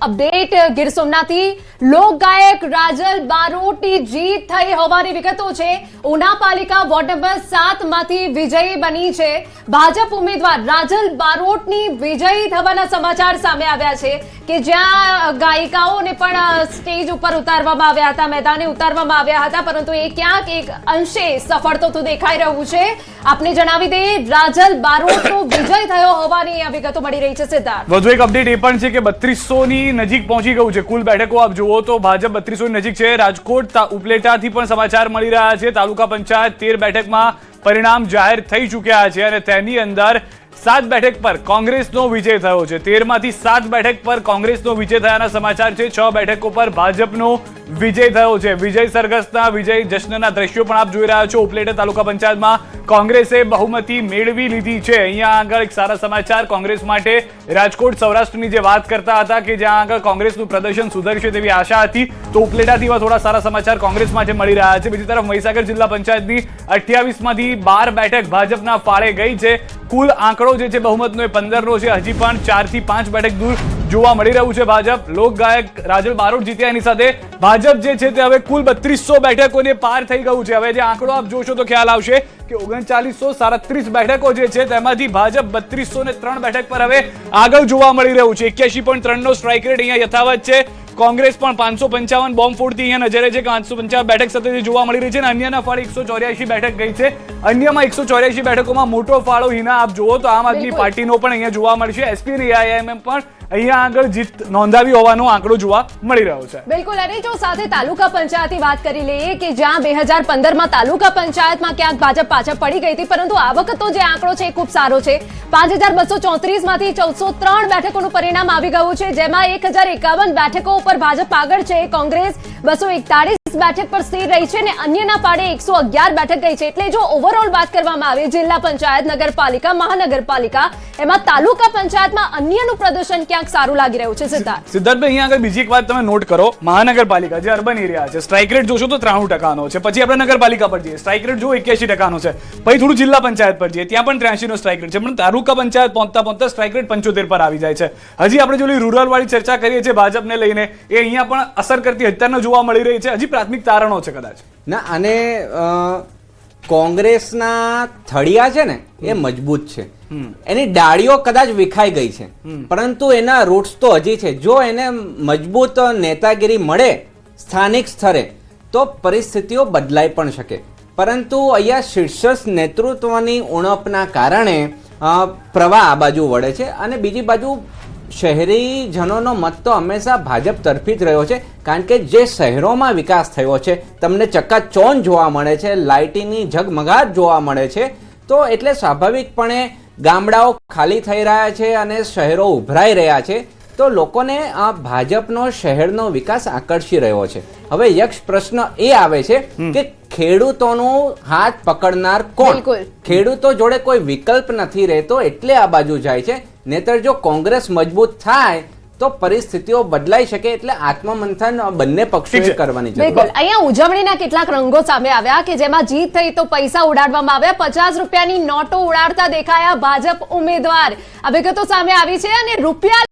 Update Gir સોમનાથથી લોક ગાયક રાજલ બારોટની જીત થઈ હોવાની વિગતો છે। ઉના પાલિકા વોર્ડ નંબર 7 માંથી વિજયી બની છે ભાજપ ઉમેદવાર રાજલ બારોટની વિજયી થવાના સમાચાર સામે આવ્યા છે કે જ્યાં ગાયિકાઓને પણ સ્ટેજ ઉપર ઉતારવામાં આવ્યા હતા, મેદાને ઉતારવામાં આવ્યા હતા, પરંતુ એ ક્યાંક એક અંશે સફળ તો દેખાઈ રહ્યું છે। આપને જણાવી દઈએ રાજલ બારોટનો વિજય થયો હોવાની આ વિગતો મળી રહી છે। સિદ્ધાર્થ, વધુ એક અપડેટ એ પણ છે કે 3200 ની નજીક પહોંચી ગયું છે કુલ બેઠકો। આપ જુઓ તો ભાજપ 3200 ની નજીક છે। રાજકોટ ઉપલેટાથી પણ સમાચાર મળી રહ્યા છે। તાલુકા પંચાયત 13 બેઠકમાં પરિણામ જાહેર થઈ ચૂક્યા છે અને તેની અંદર 7 બેઠક પર કોંગ્રેસનો વિજય થયો છે। 13 માંથી 7 બેઠક પર કોંગ્રેસનો વિજય થયાના સમાચાર છે। 6 બેઠકો પર ભાજપનો વિજય થયો છે। વિજય સરઘસના વિજય જશ્નના દ્રશ્યો પણ આપ જોઈ રહ્યા છો। ઉપલેટા તાલુકા પંચાયતમાં કોંગ્રેસે બહુમતી મેળવી લીધી છે। અહીંયા આગળ એક સારા સમાચાર કોંગ્રેસ માટે। રાજકોટ સૌરાષ્ટ્રની જે વાત કરતા હતા કે જ્યાં આગળ કોંગ્રેસનું પ્રદર્શન સુધરશે તેવી આશા હતી, તો ઉપલેટાથી થોડા સારા સમાચાર કોંગ્રેસ માટે મળી રહ્યા છે। બીજી તરફ મહીસાગર જિલ્લા પંચાયતની 28 માંથી 12 બેઠક ભાજપના ફાળે ગઈ છે। કુલ આંકડો જે છે બહુમતનો એ 15નો છે। હજી પણ 4 થી 5 બેઠક દૂર જોવા મળી રહ્યું છે ભાજપ। લોક ગાયક રાજલ બારોટ જીત્યા, એની સાથે ભાજપ જે છે તે હવે કુલ 3200 બેઠકોને પાર થઈ ગયું છે। હવે જે આંકડો આપ જોશો તો ખ્યાલ આવશે કે 3937 બેઠકો જે છે તેમાંથી ભાજપ 3203 બેઠક પર હવે આગળ જોવા મળી રહ્યું છે। 81.3 નો સ્ટ્રાઇક રેટ અહીંયા યથાવત છે। કોંગ્રેસ પણ 555 બોમ્બ ફોડથી અહીંયા નજરે છે કે 550 બેઠક સાથે જોવા મળી રહી છે અને અન્યના ફાળે 184 બેઠક ગઈ છે। અન્યમાં 184 બેઠકોમાં મોટો ફાળો હિના આપ જુઓ તો આમ આદમી પાર્ટીનો પણ અહીંયા જોવા મળશે। એસપી અને એઆઈએમએમ પણ અહીંયા આગળ જીત નોંધાવી હોવાનો આંકડો જોવા મળી રહ્યો છે। બિલકુલ, અને જો સાથે તાલુકા પંચાયતની વાત કરી લઈએ કે જ્યાં 2015માં તાલુકા પંચાયતમાં ક્યાંક ભાજપ પાછળ પડી ગઈ હતી, પરંતુ આ વખતનો જે આંકડો છે એ ખૂબ સારો છે। 5234 માંથી 1403 બેઠકોનું પરિણામ આવી ગયું છે, જેમાં 1051 બેઠકો ઉપર ભાજપ આગળ છે। કોંગ્રેસ 241 બેઠક પર સ્થિર રહી છે અને અન્યના પાડે 111 બેઠક ગઈ છે। એટલે જો ઓવરઓલ વાત કરવામાં આવે જિલ્લા પંચાયત, નગરપાલિકા, મહાનગરપાલિકા, એમાં તાલુકા પંચાયતમાં અન્યનું પ્રદર્શન ક્યાંક સારું લાગી રહ્યું છે। સિદ્ધાર્થભાઈ, અહીંયા આગળ બીજી એક વાત તમે નોટ કરો। મહાનગરપાલિકા જે અર્બન એરિયા છે, સ્ટ્રાઇક રેટ જોશો તો 93% છે। પછી આપણે નગરપાલિકા પર જઈએ, સ્ટ્રાઇક રેટ જો 81% છે। પછી થોડું જિલ્લા પંચાયત પર જઈએ, ત્યાં પણ 83 નો સ્ટ્રાઇક રેટ છે, પણ તાલુકા પંચાયત પહોંચતા સ્ટ્રાઇક રેટ 75 પર આવી જાય છે। હજી આપણે જો રૂરલ વાળી ચર્ચા કરીએ છીએ ભાજપને લઈને, એ અહીંયા પણ અસર કરતી અત્યારના જોવા મળી રહી છે। હજી પ્રાથમિક તારણો છે કદાચ ના, અને કોંગ્રેસના થળિયા છે ને એ મજબૂત છે, એની ડાળીઓ કદાચ વિખાઈ ગઈ છે, પરંતુ એના રૂટ્સ તો હજી છે। જો એને મજબૂત નેતાગીરી મળે સ્થાનિક સ્તરે તો પરિસ્થિતિઓ બદલાઈ પણ શકે, પરંતુ અહીંયા શીર્ષસ્થ નેતૃત્વની ઉણપના કારણે પ્રવાહ આ બાજુ વળે છે અને બીજી બાજુ શહેરીજનોનો મત તો હંમેશા ભાજપ તરફી જ રહ્યો છે, કારણ કે જે શહેરોમાં વિકાસ થયો છે, તમને ચકાચોંધ જોવા મળે છે, લાઇટીની ઝગમગાટ જોવા મળે છે, તો એટલે સ્વાભાવિકપણે ગામડાઓ ખાલી થઈ રહ્યા છે અને શહેરો ઉભરાઈ રહ્યા છે, તો લોકોને આ ભાજપનો શહેરનો વિકાસ આકર્ષી રહ્યો છે। હવે યક્ષ પ્રશ્ન એ આવે છે કે ખેડૂતોનું હાથ પકડનાર કોણ? ખેડૂતો જોડે કોઈ વિકલ્પ નથી રહેતો એટલે આ બાજુ જાય છે, નહીતર જો કોંગ્રેસ મજબૂત થાય તો પરિસ્થિતિઓ બદલાઈ શકે। એટલે આત્મમંથન બંને પક્ષોએ કરવાની જરૂર છે। બિલકુલ, અહીંયા ઉજવણીના કેટલાક રંગો સામે આવ્યા કે જેમાં જીત થઈ તો પૈસા ઉડાડવામાં આવ્યા। 50 રૂપિયાની નોટો ઉડાડતા દેખાયા ભાજપ ઉમેદવાર। આ વિગતો સામે આવી છે અને રૂપિયા